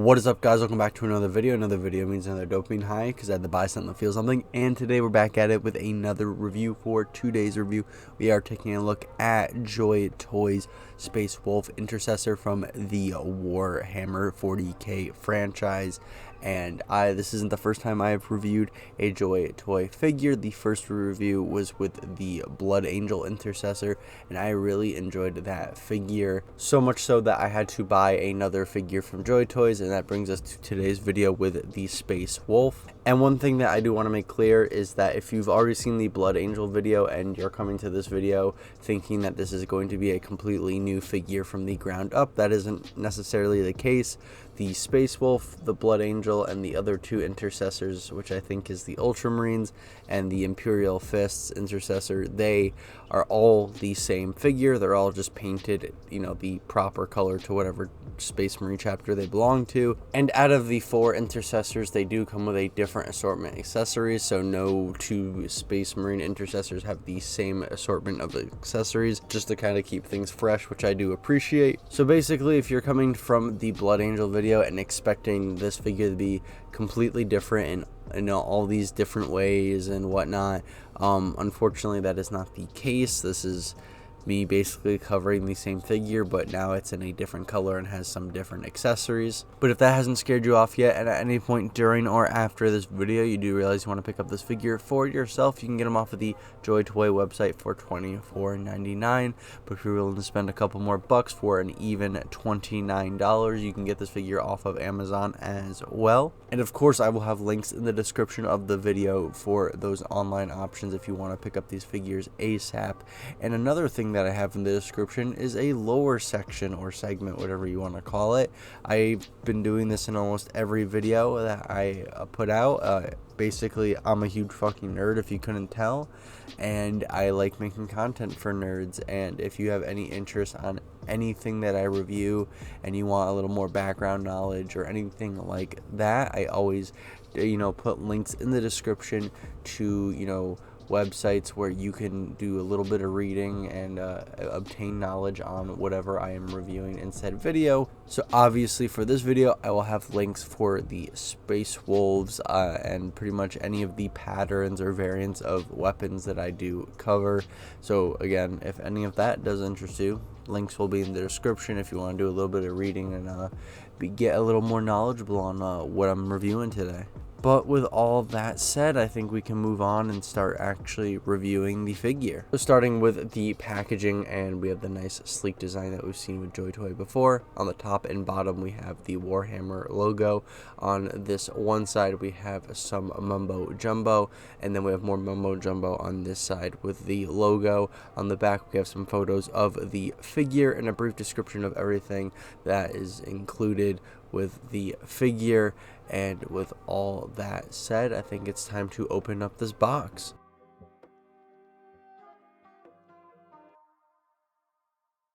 What is up, guys? Welcome back to another video. Another video means another dopamine high because I had to buy something to feel something. And today we're back at it with another review. For today's review, we are taking a look at JOYTOY's Space Wolf Intercessor from the Warhammer 40K franchise. And this isn't the first time I have reviewed a JOYTOY figure. The first review was with the Blood Angel Intercessor, and I really enjoyed that figure. So much so that I had to buy another figure from JOYTOYs, and that brings us to today's video with the Space Wolf. And one thing that I do want to make clear is that if you've already seen the Blood Angel video and you're coming to this video thinking that this is going to be a completely new figure from the ground up, that isn't necessarily the case. The Space Wolf, the Blood Angel, and the other two Intercessors, which I think is the Ultramarines and the Imperial Fists Intercessor, they are all the same figure. They're all just painted, the proper color to whatever Space Marine chapter they belong to. And out of the four Intercessors, they do come with a different assortment of accessories, so no two Space Marine Intercessors have the same assortment of accessories, just to kind of keep things fresh, which I do appreciate. So basically, if you're coming from the Blood Angel video and expecting this figure to be completely different in all these different ways and whatnot, unfortunately that is not the case. This is me basically covering the same figure, but now it's in a different color and has some different accessories. But if that hasn't scared you off yet, and at any point during or after this video you do realize you want to pick up this figure for yourself, you can get them off of the JOYTOY website for $24.99. But if you're willing to spend a couple more bucks for an even $29, you can get this figure off of Amazon as well. And of course, I will have links in the description of the video for those online options if you want to pick up these figures ASAP. And another thing that I have in the description is a lower section or segment, whatever you want to call it. I've been doing this in almost every video that I put out. Basically, I'm a huge fucking nerd if you couldn't tell, and I like making content for nerds. And if you have any interest on anything that I review and you want a little more background knowledge or anything like that, I always put links in the description to websites where you can do a little bit of reading and obtain knowledge on whatever I am reviewing in said video. So obviously for this video I will have links for the Space Wolves and pretty much any of the patterns or variants of weapons that I do cover. So again, if any of that does interest you, links will be in the description if you want to do a little bit of reading and get a little more knowledgeable on what I'm reviewing today. But with all that said, I think we can move on and start actually reviewing the figure. So starting with the packaging, and we have the nice sleek design that we've seen with JOYTOY before. On the top and bottom we have the Warhammer logo. On this one side we have some mumbo jumbo, and then we have more mumbo jumbo on this side with the logo. On the back we have some photos of the figure and a brief description of everything that is included with the figure. And with all that said, I think it's time to open up this box.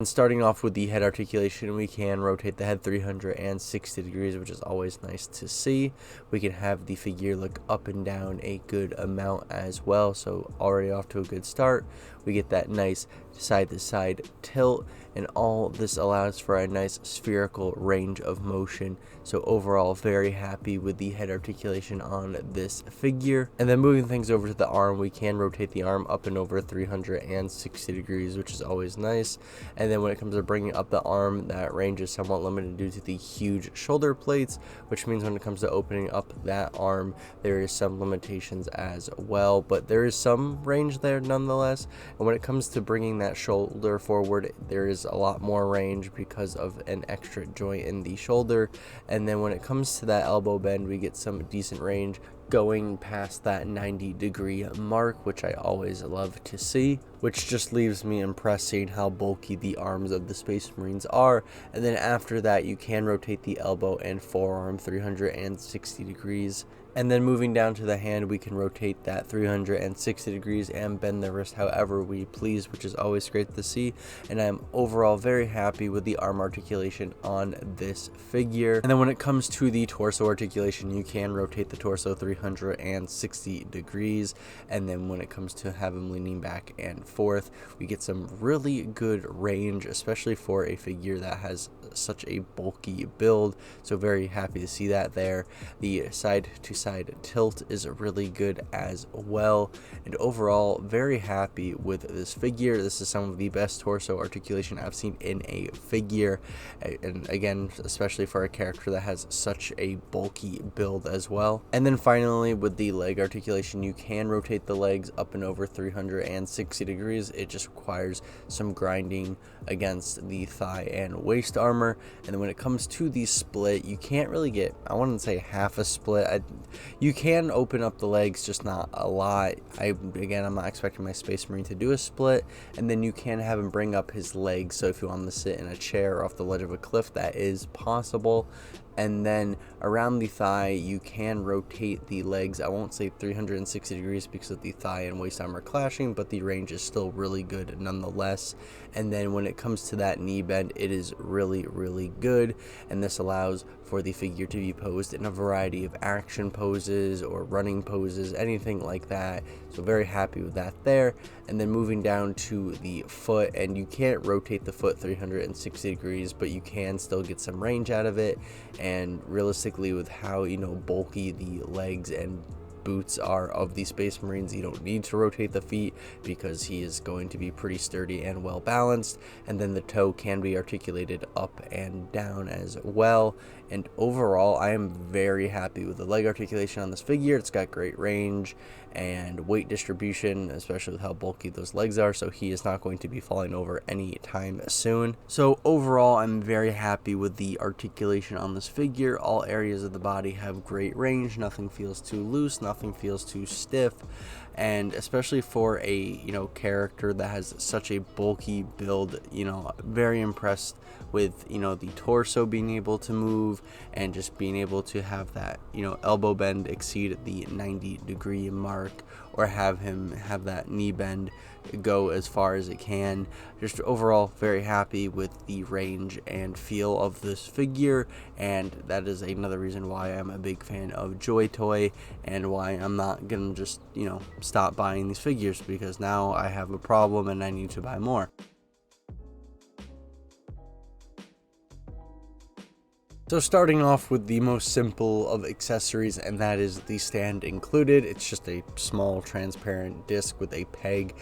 And starting off with the head articulation, we can rotate the head 360 degrees, which is always nice to see. We can have the figure look up and down a good amount as well, so already off to a good start. We get that nice side-to-side tilt, and all this allows for a nice spherical range of motion. So overall, very happy with the head articulation on this figure. And then moving things over to the arm, we can rotate the arm up and over 360 degrees, which is always nice. And then when it comes to bringing up the arm, that range is somewhat limited due to the huge shoulder plates, which means when it comes to opening up that arm, there is some limitations as well, but there is some range there nonetheless. And when it comes to bringing that shoulder forward, there is a lot more range because of an extra joint in the shoulder. And then when it comes to that elbow bend, we get some decent range going past that 90-degree mark, which I always love to see, which just leaves me impressed seeing how bulky the arms of the Space Marines are. And then after that, you can rotate the elbow and forearm 360 degrees And then moving down to the hand, we can rotate that 360 degrees and bend the wrist however we please, which is always great to see. And I'm overall very happy with the arm articulation on this figure. And then when it comes to the torso articulation, you can rotate the torso 360 degrees. And then when it comes to have him leaning back and forth, we get some really good range, especially for a figure that has such a bulky build. So very happy to see that there. The side to side tilt is really good as well, and overall very happy with this figure. This is some of the best torso articulation I've seen in a figure, and again, especially for a character that has such a bulky build as well. And then finally, with the leg articulation, you can rotate the legs up and over 360 degrees. It just requires some grinding against the thigh and waist armor. And then when it comes to the split, you can't really get, I wouldn't say half a split. You can open up the legs, just not a lot. Again, I'm not expecting my Space Marine to do a split. And then you can have him bring up his legs, so if you want him to sit in a chair or off the ledge of a cliff, that is possible. And then around the thigh, you can rotate the legs. I won't say 360 degrees because of the thigh and waist armor clashing, but the range is still really good nonetheless. And then when it comes to that knee bend, it is really, really good. And this allows for the figure to be posed in a variety of action poses or running poses, anything like that. So very happy with that there. And then moving down to the foot, and you can't rotate the foot 360 degrees, but you can still get some range out of it. And realistically, with how, bulky the legs and boots are of the Space Marines, you don't need to rotate the feet because he is going to be pretty sturdy and well balanced. And then the toe can be articulated up and down as well. And overall, I am very happy with the leg articulation on this figure. It's got great range and weight distribution, especially with how bulky those legs are, so he is not going to be falling over anytime soon. So overall, I'm very happy with the articulation on this figure. All areas of the body have great range. Nothing feels too loose, nothing feels too stiff. And especially for a character that has such a bulky build, very impressed with the torso being able to move and just being able to have that elbow bend exceed the 90-degree mark, or have him have that knee bend go as far as it can. Just overall very happy with the range and feel of this figure, and that is another reason why I'm a big fan of JOYTOY and why I'm not gonna just stop buying these figures, because now I have a problem and I need to buy more. So starting off with the most simple of accessories, and that is the stand included. It's just a small transparent disc with a peg,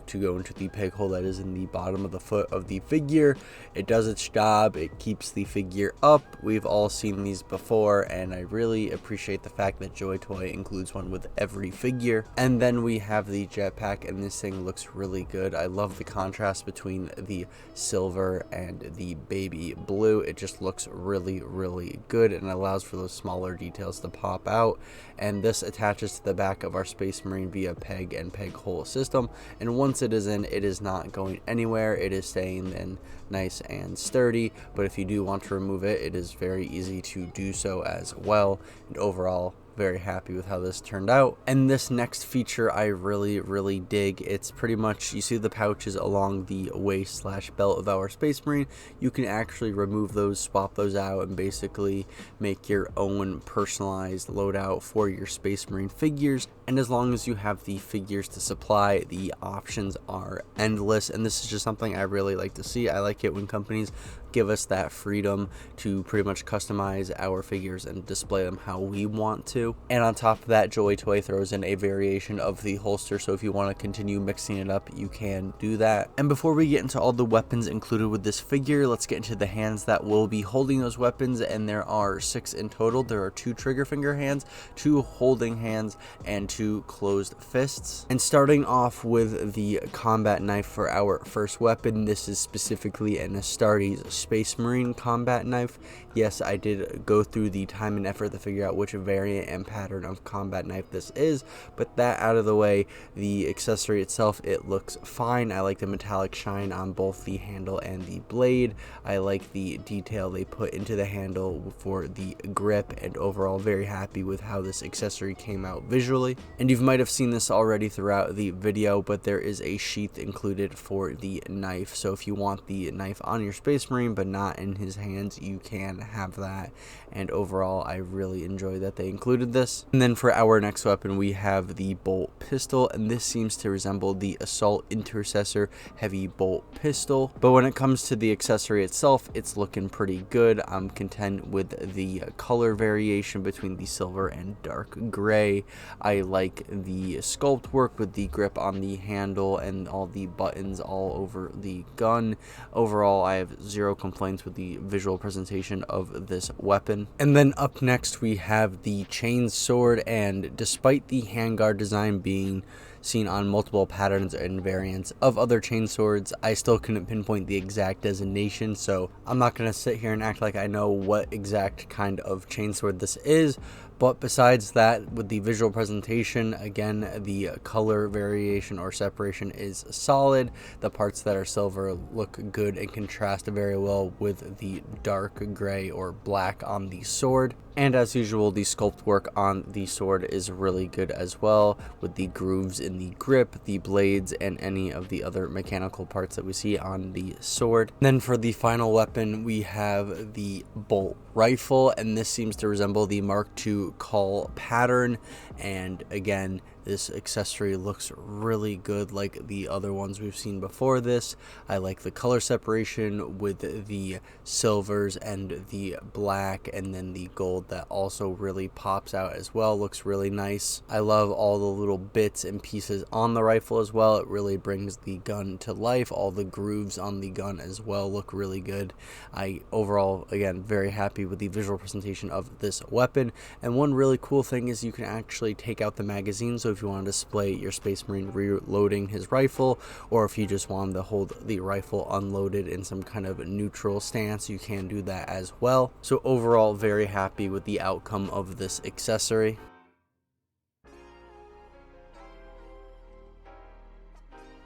to go into the peg hole that is in the bottom of the foot of the figure. It does its job. It keeps the figure up. We've all seen these before, and I really appreciate the fact that JOYTOY includes one with every figure. And then we have the jetpack, and this thing looks really good. I love the contrast between the silver and the baby blue. It just looks really, really good, and allows for those smaller details to pop out. And this attaches to the back of our Space Marine via peg and peg hole system, and once it is in, it is not going anywhere. It is staying in nice and sturdy, but if you do want to remove it, it is very easy to do so as well. And overall, very happy with how this turned out. And this next feature I really, really dig. It's pretty much, you see the pouches along the waist / belt of our Space Marine. You can actually remove those, swap those out, and basically make your own personalized loadout for your Space Marine figures. And as long as you have the figures to supply, the options are endless. And this is just something I really like to see. I like it when companies give us that freedom to pretty much customize our figures and display them how we want to. And on top of that, JOYTOY throws in a variation of the holster, so if you want to continue mixing it up, you can do that. And before we get into all the weapons included with this figure, let's get into the hands that will be holding those weapons, and there are 6 in total. There are 2 trigger finger hands, 2 holding hands, and 2 closed fists. And starting off with the combat knife for our first weapon, this is specifically an Astartes Space Marine combat knife. Yes, I did go through the time and effort to figure out which variant and pattern of combat knife this is, but that out of the way, the accessory itself, it looks fine. I like the metallic shine on both the handle and the blade. I like the detail they put into the handle for the grip, and overall very happy with how this accessory came out visually. And you might have seen this already throughout the video, but there is a sheath included for the knife, so if you want the knife on your Space Marine but not in his hands, you can have that. And overall, I really enjoy that they included this. And then for our next weapon, we have the bolt pistol, and this seems to resemble the Assault Intercessor heavy bolt pistol, but when it comes to the accessory itself, it's looking pretty good. I'm content with the color variation between the silver and dark gray. I like the sculpt work with the grip on the handle and all the buttons all over the gun. Overall, I have zero complaints with the visual presentation of this weapon. And then up next, we have the Chainsword, and despite the handguard design being seen on multiple patterns and variants of other chainswords, I still couldn't pinpoint the exact designation, so I'm not going to sit here and act like I know what exact kind of chainsword this is. But besides that, with the visual presentation, again, the color variation or separation is solid. The parts that are silver look good and contrast very well with the dark gray or black on the sword. And as usual, the sculpt work on the sword is really good as well, with the grooves in the grip, the blades, and any of the other mechanical parts that we see on the sword. And then for the final weapon, we have the bolt rifle, and this seems to resemble the Mark II call pattern. And again, this accessory looks really good like the other ones we've seen before this. I like the color separation with the silvers and the black, and then the gold that also really pops out as well. Looks really nice. I love all the little bits and pieces on the rifle as well. It really brings the gun to life. All the grooves on the gun as well look really good. I overall, again, very happy with the visual presentation of this weapon. And one really cool thing is you can actually take out the magazine, so if you want to display your Space Marine reloading his rifle, or if you just want to hold the rifle unloaded in some kind of neutral stance, you can do that as well. So overall, very happy with the outcome of this accessory.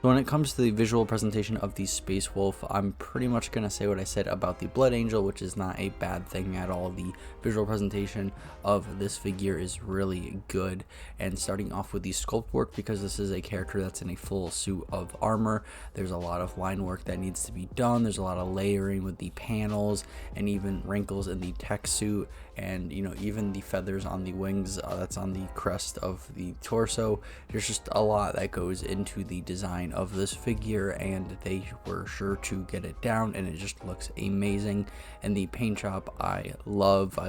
When it comes to the visual presentation of the Space Wolf, I'm pretty much going to say what I said about the Blood Angel, which is not a bad thing at all. The visual presentation of this figure is really good, and starting off with the sculpt work, because this is a character that's in a full suit of armor, there's a lot of line work that needs to be done. There's a lot of layering with the panels and even wrinkles in the tech suit, and even the feathers on the wings that's on the crest of the torso. There's just a lot that goes into the design of this figure, and they were sure to get it down, and it just looks amazing. And the paint job I love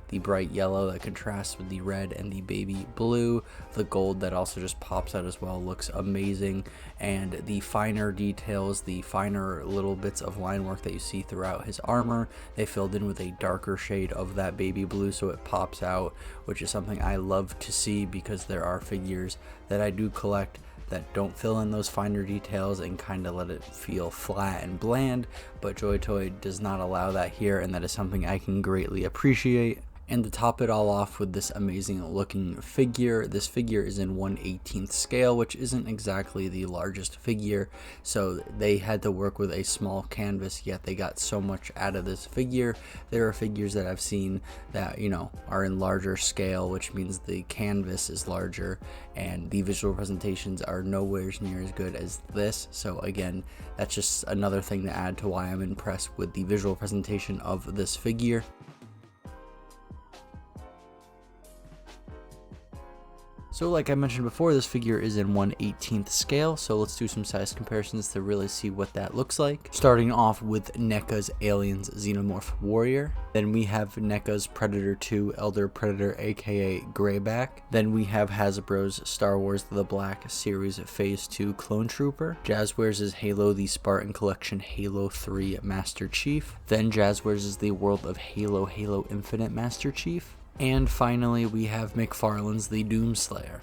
the bright yellow that contrasts with the red and the baby blue. The gold that also just pops out as well looks amazing, and the finer details, the finer little bits of line work that you see throughout his armor, they filled in with a darker shade of that baby blue so it pops out, which is something I love to see, because there are figures that I do collect that don't fill in those finer details and kind of let it feel flat and bland, but JOYTOY does not allow that here, and that is something I can greatly appreciate. And to top it all off with this amazing looking figure, this figure is in 1/18th scale, which isn't exactly the largest figure, so they had to work with a small canvas, yet they got so much out of this figure. There are figures that I've seen that, are in larger scale, which means the canvas is larger, and the visual presentations are nowhere near as good as this. So again, that's just another thing to add to why I'm impressed with the visual presentation of this figure. So like I mentioned before, this figure is in 1/18th scale, so let's do some size comparisons to really see what that looks like. Starting off with NECA's Aliens Xenomorph Warrior. Then we have NECA's Predator 2 Elder Predator aka Greyback. Then we have Hasbro's Star Wars The Black Series Phase 2 Clone Trooper. Jazzwares' Halo The Spartan Collection Halo 3 Master Chief. Then Jazzwares' The World of Halo Halo Infinite Master Chief. And finally, we have McFarlane's The Doomslayer.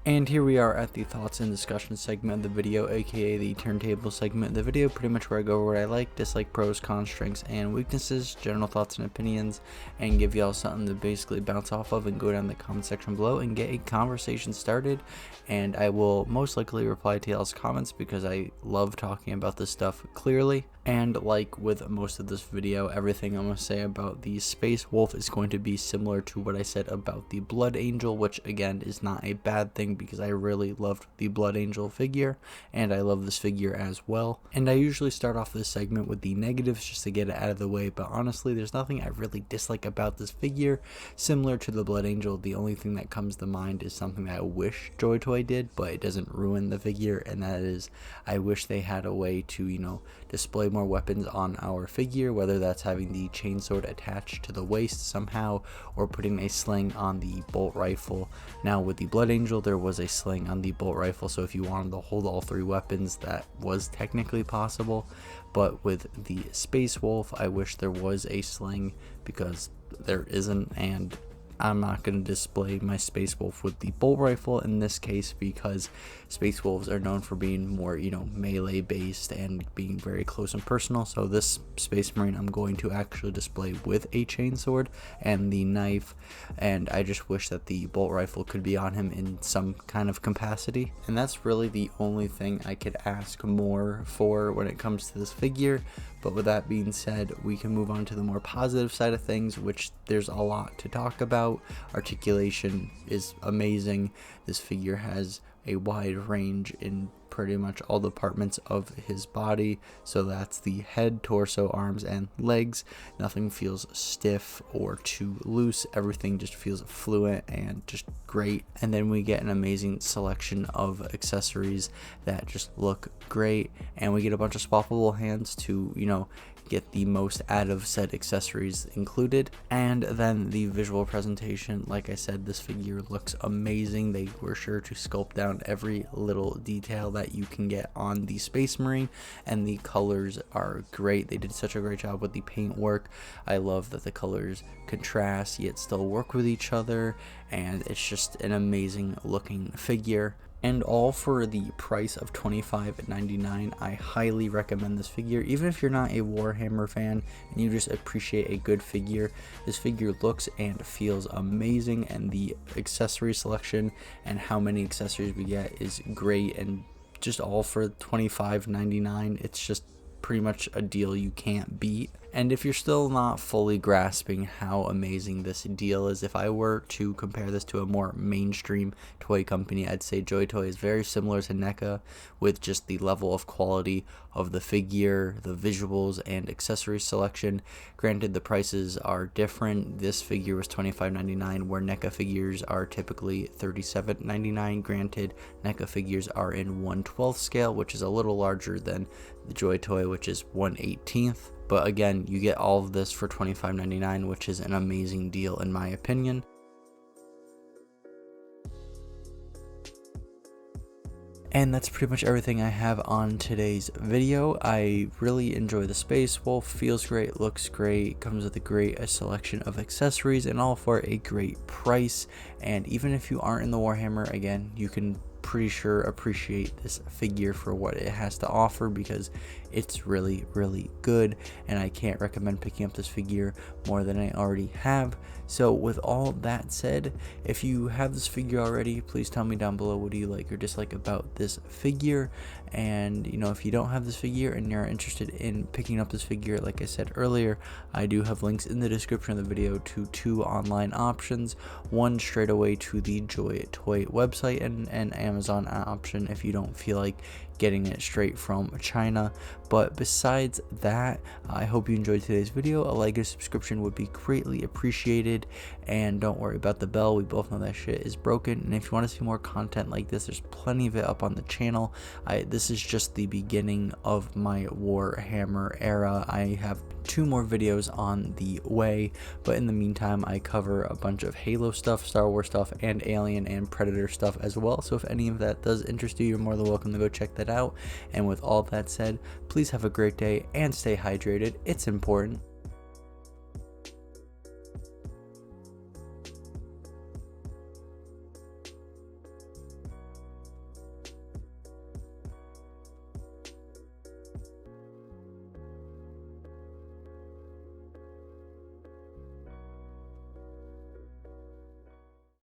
And here we are at the thoughts and discussion segment of the video, aka the turntable segment of the video, pretty much where I go over what I like, dislike, pros, cons, strengths, and weaknesses, general thoughts and opinions, and give y'all something to basically bounce off of and go down in the comment section below and get a conversation started. And I will most likely reply to y'all's comments because I love talking about this stuff clearly. And like with most of this video, everything I'm going to say about the Space Wolf is going to be similar to what I said about the Blood Angel, which again is not a bad thing because I really loved the Blood Angel figure and I love this figure as well. And I usually start off this segment with the negatives just to get it out of the way, but honestly there's nothing I really dislike about this figure. Similar to the Blood Angel, the only thing that comes to mind is something that I wish JOYTOY did, but it doesn't ruin the figure, and that is I wish they had a way to, you know, display more weapons on our figure, whether that's having the Chainsword attached to the waist somehow or putting a sling on the bolt rifle. Now with the Blood Angel there was a sling on the bolt rifle, so if you wanted to hold all three weapons that was technically possible, but with the Space Wolf I wish there was a sling because there isn't, and I'm not going to display my Space Wolf with the bolt rifle in this case because Space Wolves are known for being more, you know, melee based and being very close and personal. So this Space Marine I'm going to actually display with a Chainsword and the knife, and I just wish that the bolt rifle could be on him in some kind of capacity. And that's really the only thing I could ask more for when it comes to this figure. But with that being said, we can move on to the more positive side of things, which there's a lot to talk about. Articulation is amazing. This figure has a wide range in pretty much all departments of his body, so that's the head, torso, arms, and legs. Nothing feels stiff or too loose. Everything just feels fluent and just great. And then we get an amazing selection of accessories that just look great, and we get a bunch of swappable hands to, you know, get the most out of said accessories included. And then the visual presentation, like I said, this figure looks amazing. They were sure to sculpt down every little detail that you can get on the Space Marine, and the colors are great. They did such a great job with the paint work. I love that the colors contrast yet still work with each other, and it's just an amazing looking figure. And all for the price of $25.99. I highly recommend this figure. Even if you're not a Warhammer fan and you just appreciate a good figure, this figure looks and feels amazing, and the accessory selection and how many accessories we get is great, and just all for $25.99. It's just pretty much a deal you can't beat. And if you're still not fully grasping how amazing this deal is, if I were to compare this to a more mainstream toy company, I'd say JOYTOY is very similar to NECA with just the level of quality of the figure, the visuals, and accessory selection. Granted, the prices are different. This figure was $25.99, where NECA figures are typically $37.99. Granted, NECA figures are in 1/12 scale, which is a little larger than the JOYTOY, which is 1/18. But again, you get all of this for $25.99, which is an amazing deal in my opinion. And that's pretty much everything I have on today's video. I really enjoy the Space Wolf. Feels great, looks great, comes with a great selection of accessories, and all for a great price. And even if you aren't in the Warhammer, again, you can pretty sure appreciate this figure for what it has to offer because it's really good, and I can't recommend picking up this figure more than I already have. So with all that said, if you have this figure already, please tell me down below what do you like or dislike about this figure. And you know, if you don't have this figure and you're interested in picking up this figure, like I said earlier, I do have links in the description of the video to 2 online options. One straight away to the JOYTOY website, and an Amazon option if you don't feel like getting it straight from China. But besides that, I hope you enjoyed today's video. A like and subscription would be greatly appreciated, and don't worry about the bell. We both know that shit is broken. And if you want to see more content like this, there's plenty of it up on the channel. This is just the beginning of my Warhammer era. I have 2 more videos on the way, but in the meantime I cover a bunch of Halo stuff, Star Wars stuff, and Alien and Predator stuff as well. So if any of that does interest you, you're more than welcome to go check that out. And with all that said, please have a great day and stay hydrated. It's important.